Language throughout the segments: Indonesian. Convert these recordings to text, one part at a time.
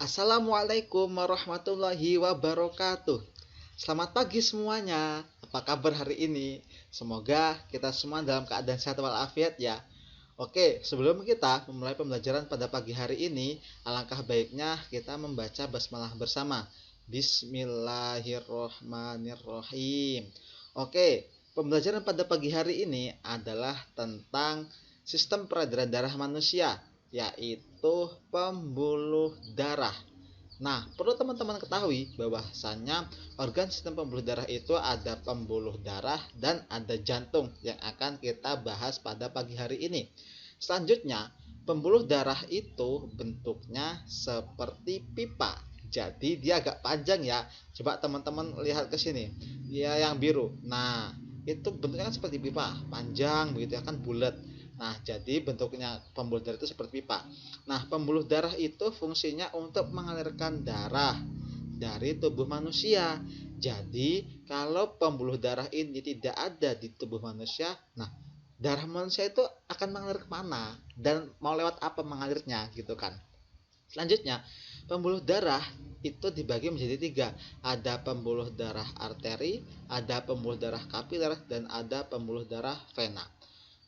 Assalamualaikum warahmatullahi wabarakatuh. Selamat pagi semuanya. Apa kabar hari ini? Semoga kita semua dalam keadaan sehat walafiat ya. Oke, sebelum kita memulai pembelajaran pada pagi hari ini, alangkah baiknya kita membaca basmalah bersama. Bismillahirrohmanirrohim. Oke, pembelajaran pada pagi hari ini adalah tentang sistem peredaran darah manusia, yaitu pembuluh darah. Nah, perlu teman-teman ketahui bahwasannya organ sistem pembuluh darah itu ada pembuluh darah dan ada jantung yang akan kita bahas pada pagi hari ini. Selanjutnya, pembuluh darah itu bentuknya seperti pipa. Jadi dia agak panjang ya. Coba teman-teman lihat ke sini. Ya, yang biru. Nah, itu bentuknya kan seperti pipa, panjang begitu ya kan, bulat. Nah, jadi bentuknya pembuluh darah itu seperti pipa. Nah, pembuluh darah itu fungsinya untuk mengalirkan darah dari tubuh manusia. Jadi, kalau pembuluh darah ini tidak ada di tubuh manusia, nah, darah manusia itu akan mengalir kemana dan mau lewat apa mengalirnya gitu kan. Selanjutnya, pembuluh darah itu dibagi menjadi tiga. Ada pembuluh darah arteri, ada pembuluh darah kapiler, dan ada pembuluh darah vena.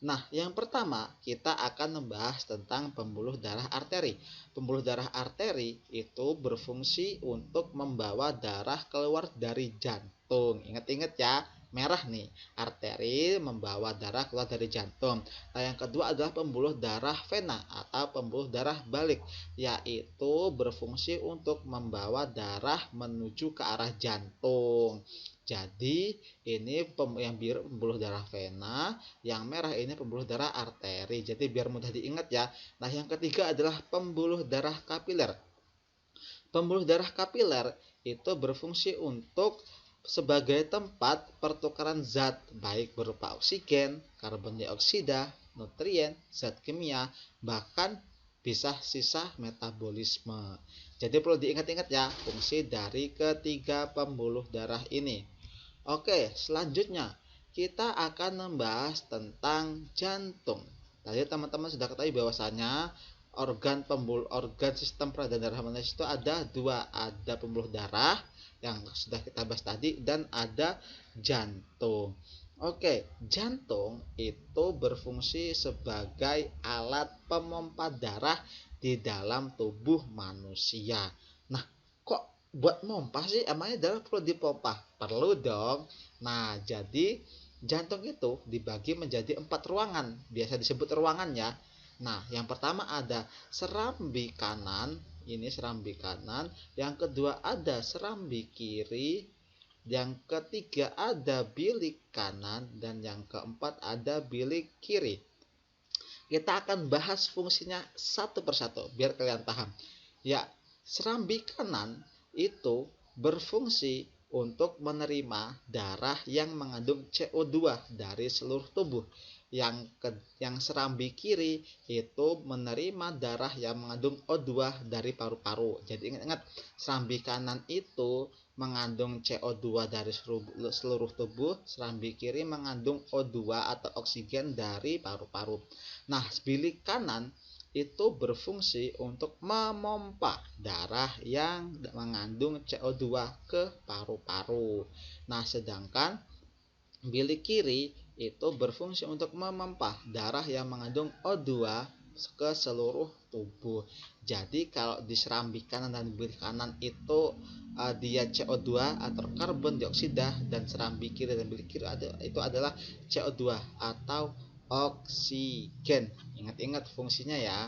Nah, yang pertama kita akan membahas tentang pembuluh darah arteri. Pembuluh darah arteri itu berfungsi untuk membawa darah keluar dari jantung. Ingat-ingat ya, merah nih. Arteri membawa darah keluar dari jantung. Nah, yang kedua adalah pembuluh darah vena atau pembuluh darah balik, yaitu berfungsi untuk membawa darah menuju ke arah jantung. Jadi ini yang biru pembuluh darah vena, yang merah ini pembuluh darah arteri. Jadi biar mudah diingat ya. Nah, yang ketiga adalah pembuluh darah kapiler. Pembuluh darah kapiler itu berfungsi untuk sebagai tempat pertukaran zat, baik berupa oksigen, karbon dioksida, nutrien, zat kimia, bahkan bisa sisa metabolisme. Jadi perlu diingat-ingat ya fungsi dari ketiga pembuluh darah ini. Oke, selanjutnya kita akan membahas tentang jantung. Tadi teman-teman sudah ketahui bahwasanya organ sistem peredaran darah manusia itu ada dua, ada pembuluh darah yang sudah kita bahas tadi dan ada jantung. Oke, jantung itu berfungsi sebagai alat pemompa darah di dalam tubuh manusia. Nah, kok buat mompa sih? Emangnya darah perlu dipompa? Perlu dong. Nah, jadi jantung itu dibagi menjadi 4 ruangan. Biasa disebut ruangan ya. Nah, yang pertama ada serambi kanan. Ini serambi kanan. Yang kedua ada serambi kiri. Yang ketiga ada bilik kanan. Dan yang keempat ada bilik kiri. Kita akan bahas fungsinya satu persatu biar kalian paham. Ya, serambi kanan itu berfungsi untuk menerima darah yang mengandung CO2 dari seluruh tubuh. Yang serambi kiri itu menerima darah yang mengandung O2 dari paru-paru. Jadi ingat-ingat, serambi kanan itu mengandung CO2 dari seluruh tubuh, serambi kiri mengandung O2 atau oksigen dari paru-paru. Nah, bilik kanan itu berfungsi untuk memompa darah yang mengandung CO2 ke paru-paru. Nah, sedangkan bilik kiri itu berfungsi untuk memompa darah yang mengandung O2 ke seluruh tubuh. Jadi kalau di serambi kanan dan bilik kanan itu dia CO2 atau karbon dioksida, dan serambi kiri dan bilik kiri itu adalah CO2 atau oksigen. Ingat-ingat fungsinya ya.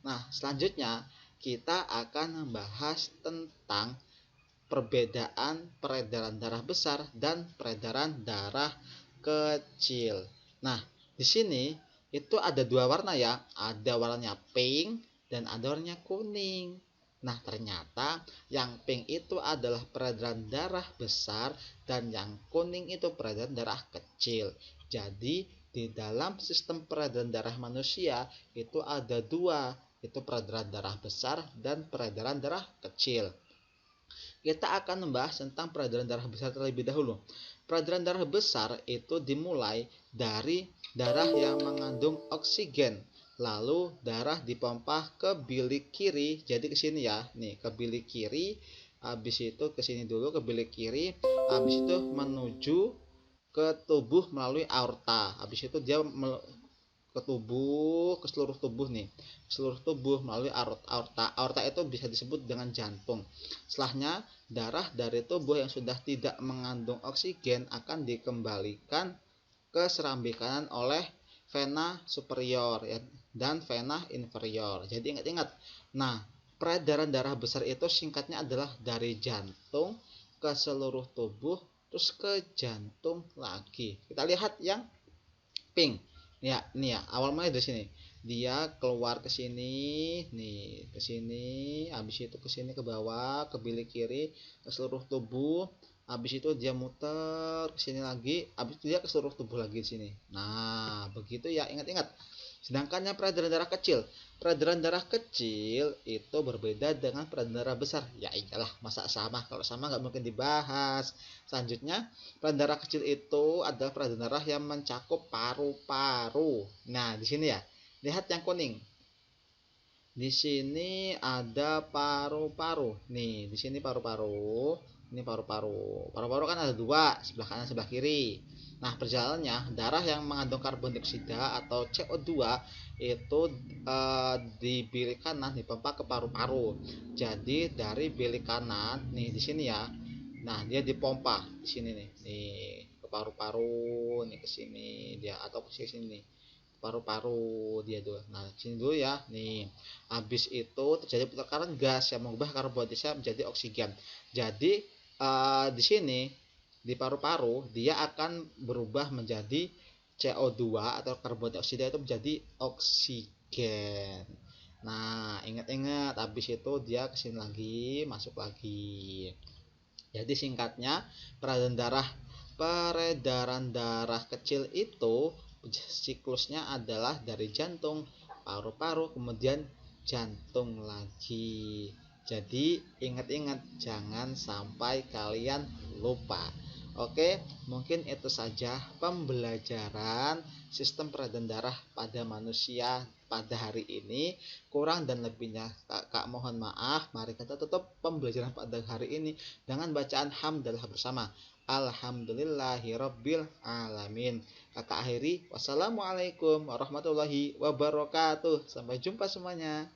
Nah, selanjutnya kita akan membahas tentang perbedaan peredaran darah besar dan peredaran darah kecil. Nah, di sini itu ada dua warna ya. Ada warnanya pink dan ada warnanya kuning. Nah, ternyata yang pink itu adalah peredaran darah besar dan yang kuning itu peredaran darah kecil. Jadi, di dalam sistem peredaran darah manusia itu ada dua, itu peredaran darah besar dan peredaran darah kecil. Kita akan membahas tentang peredaran darah besar terlebih dahulu. Peredaran darah besar itu dimulai dari darah yang mengandung oksigen. lalu darah dipompa ke bilik kiri, jadi ke sini ya, nih ke bilik kiri, habis itu ke sini dulu ke bilik kiri, habis itu menuju ke tubuh melalui aorta, habis itu dia ke tubuh, ke seluruh tubuh nih, seluruh tubuh melalui aorta. Aorta itu bisa disebut dengan jantung. Setelahnya darah dari tubuh yang sudah tidak mengandung oksigen akan dikembalikan ke serambi kanan oleh vena superior ya, dan vena inferior. Jadi ingat-ingat. Nah, peredaran darah besar itu singkatnya adalah dari jantung ke seluruh tubuh terus ke jantung lagi. Kita lihat yang pink. Ya, ini ya, awal mulai dari sini. Dia keluar ke sini, nih, ke sini, habis itu ke sini ke bawah, ke bilik kiri, ke seluruh tubuh. Habis itu dia muter ke sini lagi, habis itu dia ke seluruh tubuh lagi di sini. Nah, begitu ya, ingat-ingat. Sedangkan yang peredaran darah kecil, peredaran darah kecil itu berbeda dengan peredaran darah besar. Ya iyalah, masa sama? Kalau sama nggak mungkin dibahas. Selanjutnya, peredaran darah kecil itu adalah peredaran darah yang mencakup paru-paru. Nah, di sini ya, lihat yang kuning. Di sini ada paru-paru. Nih, di sini paru-paru. Ini paru-paru. Paru-paru kan ada dua, sebelah kanan sebelah kiri. Nah, perjalanannya darah yang mengandung karbon dioksida atau CO2 itu di bilik kanan dipompa ke paru-paru. Jadi dari bilik kanan, nih di sini ya. Nah, dia dipompa di sini nih. Nih, ke paru-paru, nih ke sini dia atau ke sini nih paru-paru dia dulu. Nah, sini dulu ya. Nih, habis itu terjadi pertukaran gas yang mengubah karbon dioksida menjadi oksigen. Jadi di sini di paru-paru dia akan berubah menjadi CO2 atau karbon dioksida itu menjadi oksigen. Nah, ingat-ingat habis itu dia kesini lagi, masuk lagi. Jadi singkatnya peredaran darah kecil itu siklusnya adalah dari jantung, paru-paru, kemudian jantung lagi. Jadi ingat-ingat jangan sampai kalian lupa. Oke, mungkin itu saja pembelajaran sistem peredaran darah pada manusia pada hari ini. Kurang dan lebihnya kakak mohon maaf. Mari kita tutup pembelajaran pada hari ini dengan bacaan hamdalah bersama. Alhamdulillahirabbil alamin. Kakak akhiri, wassalamualaikum warahmatullahi wabarakatuh. Sampai jumpa semuanya.